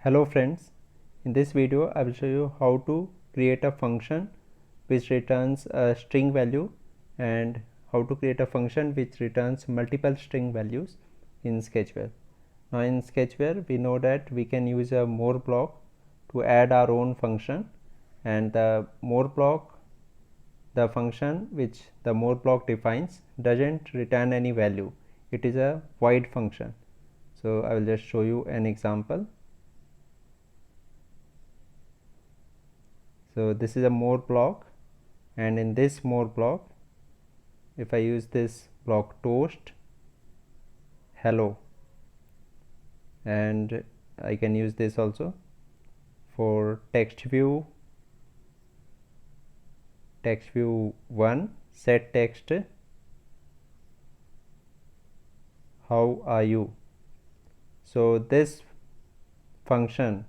Hello friends, in this video I will show you how to create a function which returns a string value and how to create a function which returns multiple string values in Sketchware. Now in Sketchware we know that we can use a more block to add our own function, and the more block, the function which the more block defines, doesn't return any value. It is a void function. So I will just show you an example. So this is a more block, and in this more block, if I use this block toast hello, and I can use this also for text view 1, set text how are you. So this function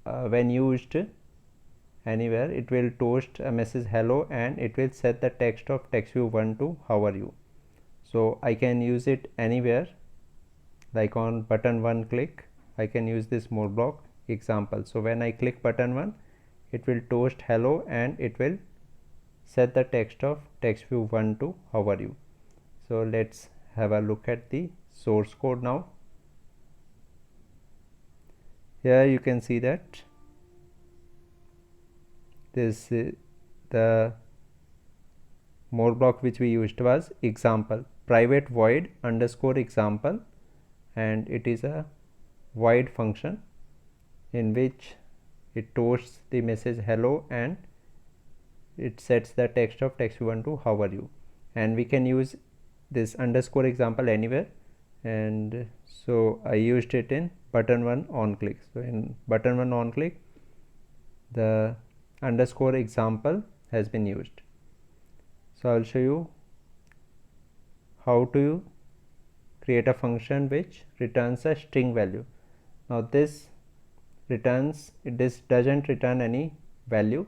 when used anywhere, it will toast a message hello and it will set the text of text view 1 to how are you. So I can use it anywhere, like on button 1 click I can use this more block example. So when I click button 1, it will toast hello and it will set the text of text view 1 to how are you. So let's have a look at the source code now. Here you can see that this the more block which we used was example, private void underscore example, and it is a void function in which it toasts the message hello and it sets the text of text 1 to how are you. And we can use this underscore example anywhere, and so I used it in button 1 on click. So in button 1 on click, the underscore example has been used. So I will show you how to create a function which returns a string value. Now this doesn't return any value.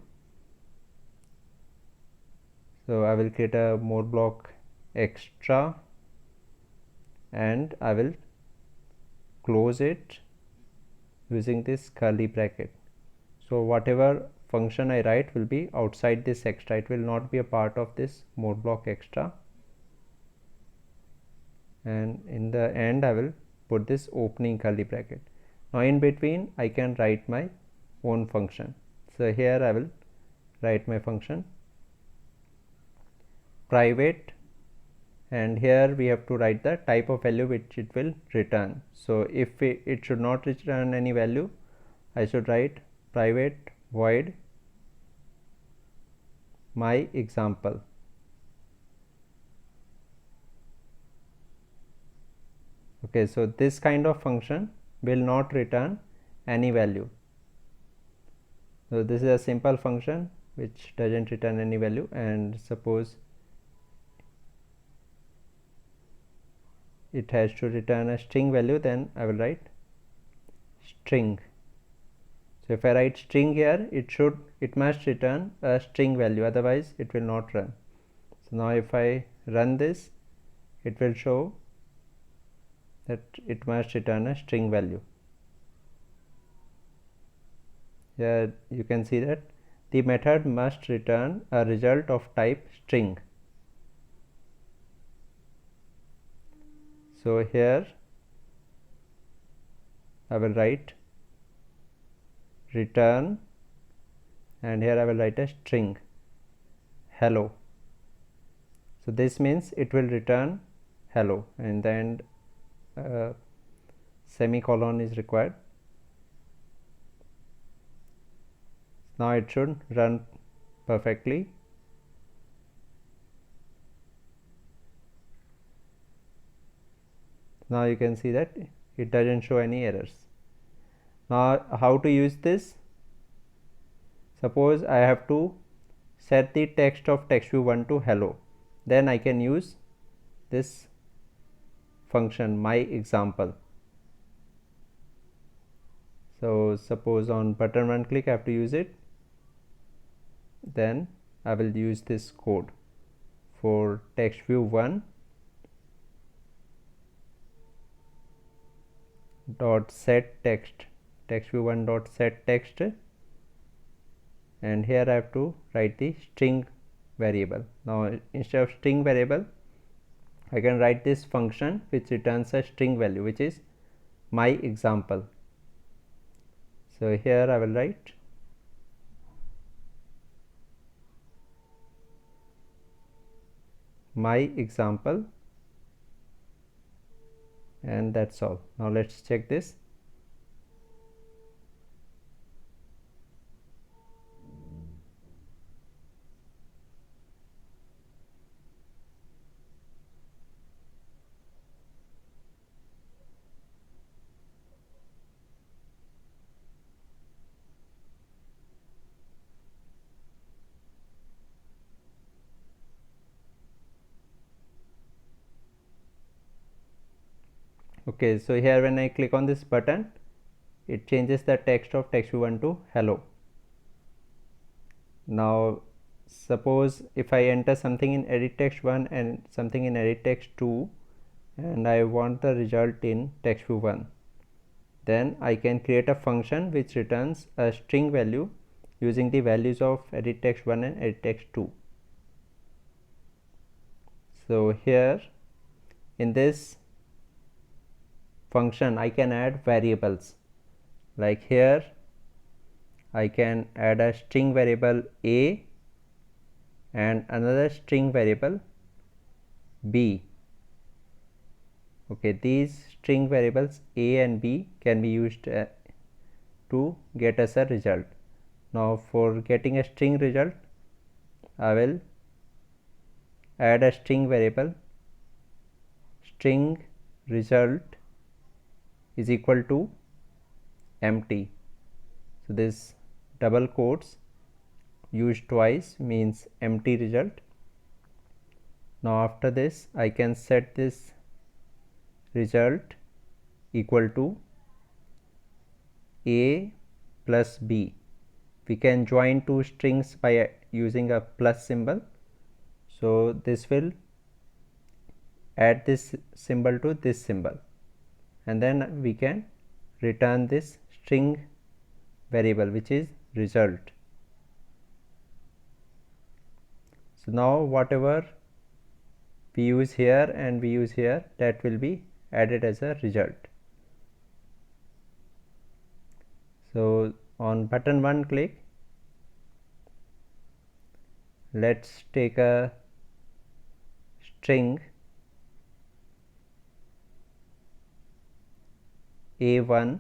So I will create a more block extra and I will close it using this curly bracket. So whatever function I write will be outside this extra, it will not be a part of this more block extra. And in the end I will put this opening curly bracket. Now in between I can write my own function. So here I will write my function private, and here we have to write the type of value which it will return. So if it should not return any value, I should write private void my example. Okay, so this kind of function will not return any value. So this is a simple function which doesn't return any value, and suppose it has to return a string value, then I will write string. So if I write string here, it must return a string value, otherwise it will not run. So now if I run this, it will show that it must return a string value. Here you can see that the method must return a result of type string. So here I will write return, and here I will write a string hello. So this means it will return hello, and then semicolon is required. Now it should run perfectly. Now you can see that it doesn't show any errors. Now how to use this? Suppose I have to set the text of text view 1 to hello, then I can use this function my example. So suppose on button 1 click I have to use it, then I will use this code for text view 1 dot set text TextView1 dot set text, and here I have to write the string variable. Now instead of string variable, I can write this function which returns a string value, which is my example. So here I will write my example, and that's all. Now let's check this. Okay, so here when I click on this button, it changes the text of TextView1 to hello. Now suppose if I enter something in edit text 1 and something in edit text 2, and I want the result in TextView1, then I can create a function which returns a string value using the values of edit text 1 and edit text 2. So here in this function I can add variables, like here I can add a string variable a and another string variable b. Okay, these string variables a and b can be used to get us a result. Now for getting a string result, I will add a string variable string result is equal to empty. So this double quotes used twice means empty result. Now after this I can set this result equal to a plus b. We can join two strings by using a plus symbol, so this will add this symbol to this symbol, and then we can return this string variable which is result. So now whatever we use here and we use here, that will be added as a result. So on button 1 click, let's take a string a1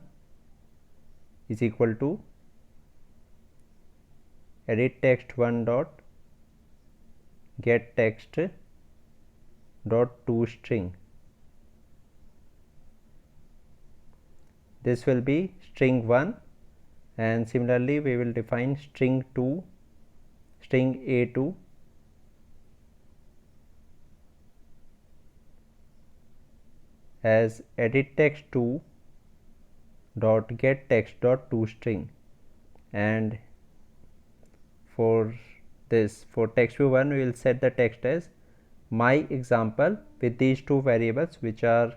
is equal to edit text 1 dot get text dot to string. This will be string 1, and similarly we will define string a2 as edit text 2 dot get text dot to string, and for this, for TextView1 we will set the text as my example with these two variables which are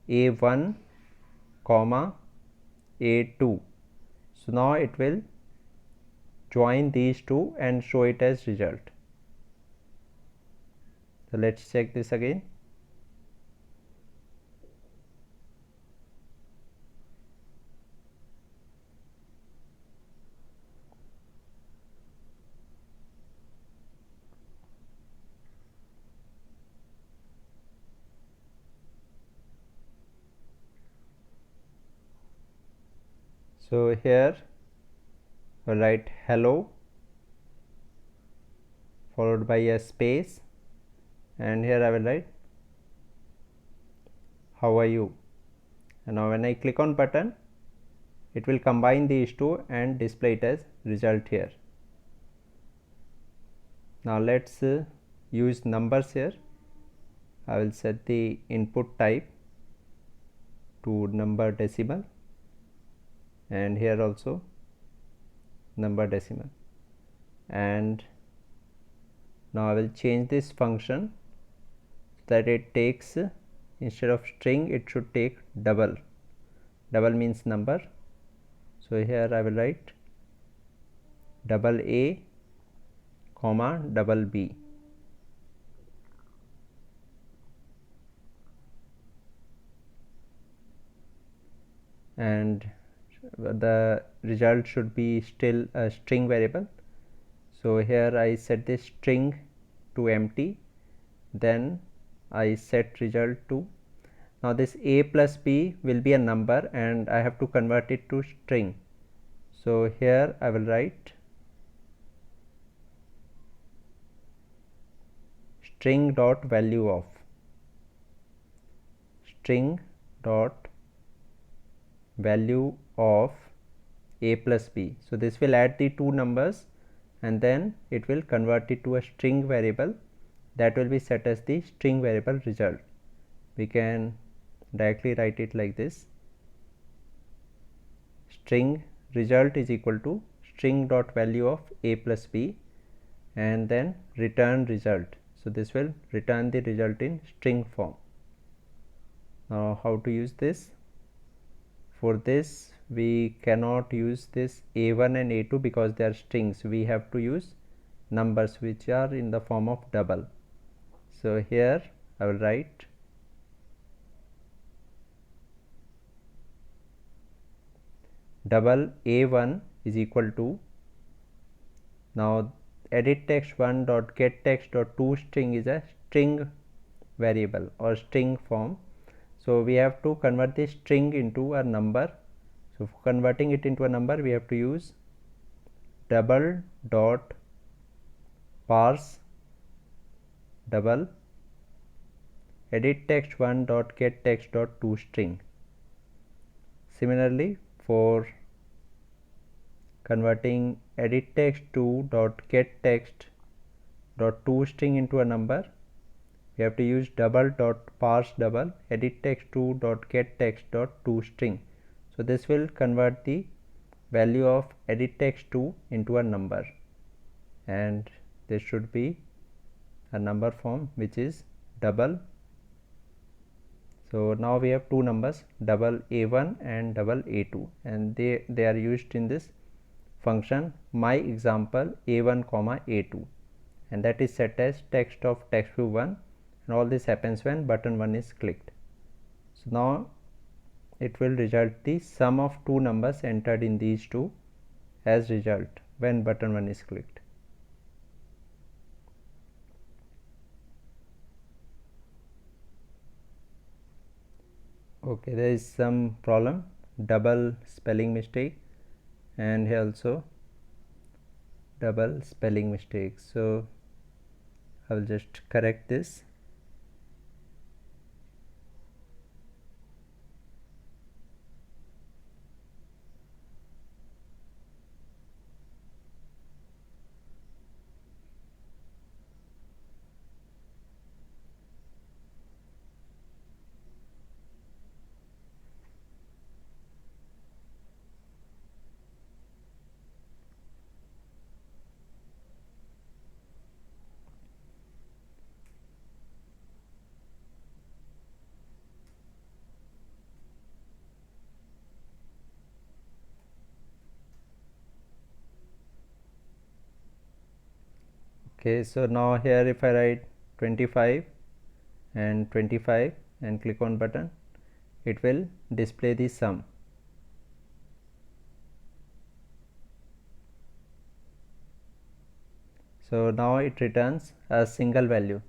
a1 comma a2. So now it will join these two and show it as result. So let's check this again. So here I will write hello followed by a space, and here I will write how are you, and now when I click on button, it will combine these two and display it as result here. Now let's use numbers here. I will set the input type to number decimal, and here also number decimal, and now I will change this function so that it takes, instead of string it should take double. Double means number, So here I will write double A comma double B, and the result should be still a string variable. So here I set this string to empty, then I set result to. Now this A plus B will be a number and I have to convert it to string. So here I will write string dot value of A plus B. So this will add the two numbers and then it will convert it to a string variable that will be set as the string variable result. We can directly write it like this: string result is equal to string dot value of A plus B and then return result. So this will return the result in string form. Now how to use this? For this we cannot use this A1 and A2 because they are strings. We have to use numbers which are in the form of double. So here I will write double A1 is equal to, now edit text1 dot get text dot toString is a string variable or string form. So we have to convert this string into a number. So for converting it into a number we have to use double dot parse double edit text1 dot get text dot toString. Similarly, for converting edit text2 dot get text dot toString into a number, we have to use double dot parse double edit text2 dot get text dot toString. So this will convert the value of edit text2 into a number, and this should be a number form which is double. So now we have two numbers, double A1 and double A2, and they are used in this function my example A1 comma A2, and that is set as text of text view 1, and all this happens when button 1 is clicked. So now it will result the sum of two numbers entered in these two as result when button 1 is clicked. Okay, there is some problem, double spelling mistake, and here also double spelling mistake. So I will just correct this. Okay, so now here if I write 25 and 25 and click on button, it will display the sum. So now it returns a single value.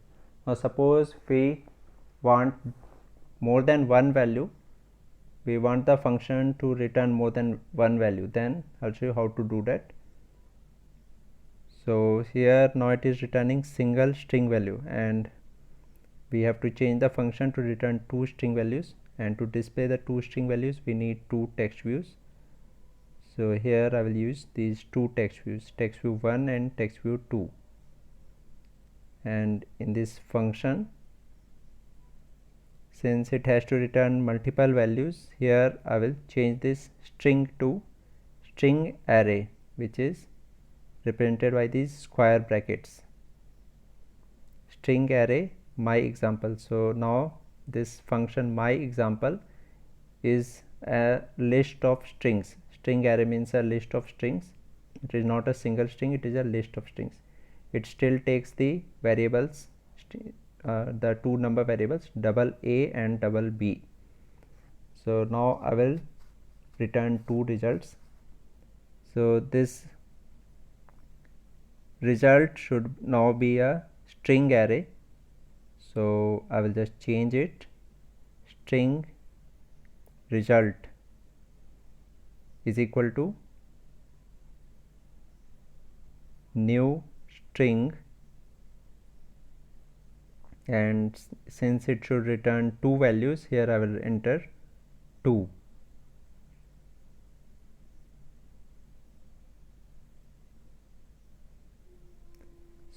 Now suppose we want more than one value, we want the function to return more than one value, then I'll show you how to do that. So here now it is returning single string value, and we have to change the function to return two string values, and to display the two string values we need two text views. So here I will use these two text views, text view 1 and text view 2, and in this function, since it has to return multiple values, here I will change this string to string array, which is represented by these square brackets, string array my example. So now this function my example is a list of strings. string array means a list of strings. It is not a single string, it is a list of strings. It still takes the variables, the two number variables double A and double B. So now I will return two results. So this result should now be a string array. So I will just change it, string result is equal to new string, and since it should return two values, here I will enter 2.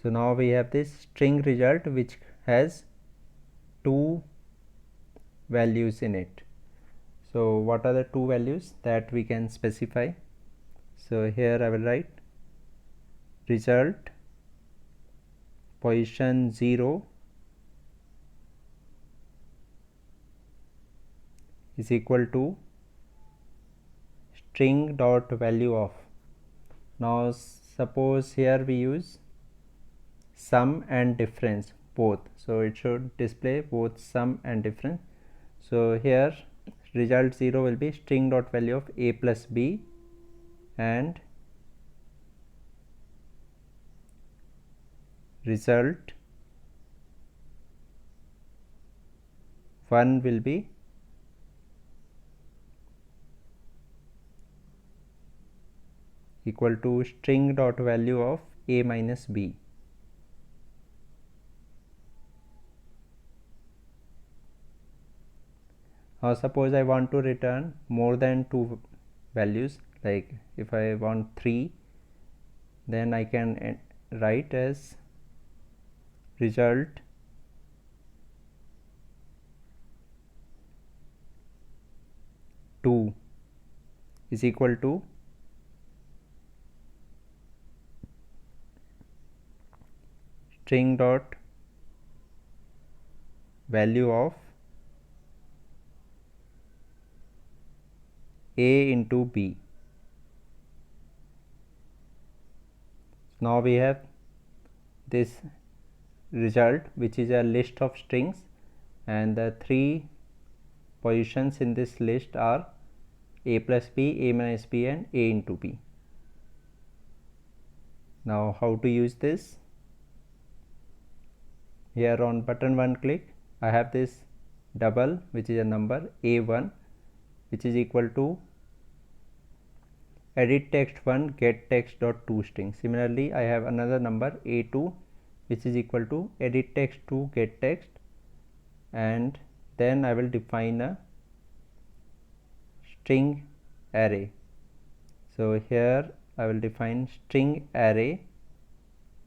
So now we have this string result which has two values in it. So what are the two values that we can specify? So here I will write result position 0 is equal to string dot value of. Now suppose here we use sum and difference both, so it should display both sum and difference. So here result 0 will be string dot value of a plus b, and result 1 will be equal to string dot value of a minus b. Now suppose I want to return more than two values, like if I want 3, then I can write as result two is equal to string dot value of a into b. Now we have this result which is a list of strings, and the three positions in this list are a plus b, a minus b, and a into b. Now how to use this? Here on button one click, I have this double which is a number a1 which is equal to edit text 1 get text dot toString. Similarly, I have another number a2 which is equal to edit text 2 get text, and then I will define a string array. So here I will define string array,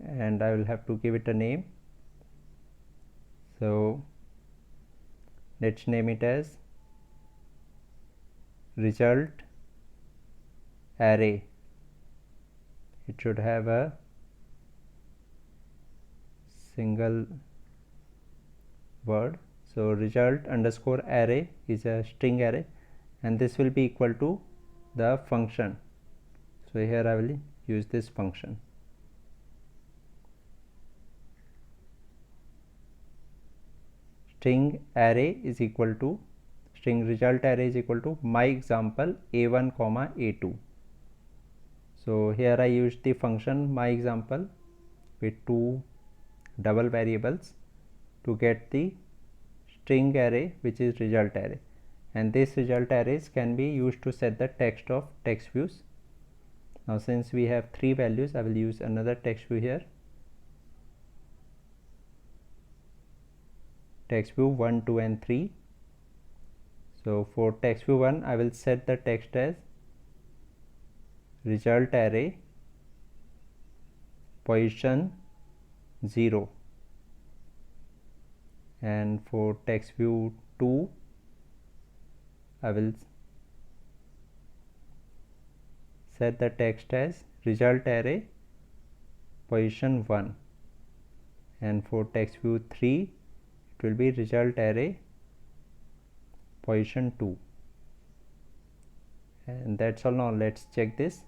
and I will have to give it a name. So let's name it as result array. It should have a single word. So result underscore array is a string array, and this will be equal to the function. So here I will use this function. String array is equal to string result array is equal to my example a1 comma a2. So here I used the function my example with two double variables to get the string array which is result array, and this result arrays can be used to set the text of text views. Now since we have three values, I will use another text view here, text view 1, 2 and 3. So for text view 1 I will set the text as result array position 0, and for text view 2 I will set the text as result array position 1, and for text view 3 it will be result array position 2, And that's all. Now let's check this.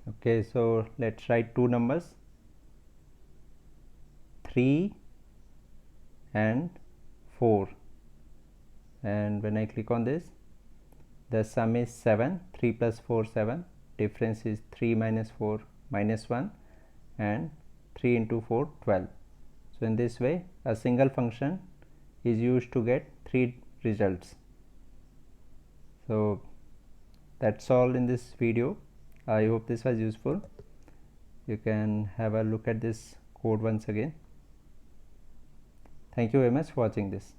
Okay, so let's write two numbers, 3 and 4, and when I click on this, the sum is 7. 3 plus 4 7, difference is 3 minus 4 minus 1, and 3 into 4 12. So in this way a single function is used to get 3 results. So that's all in this video. I hope this was useful. You can have a look at this code once again. Thank you very much for watching this.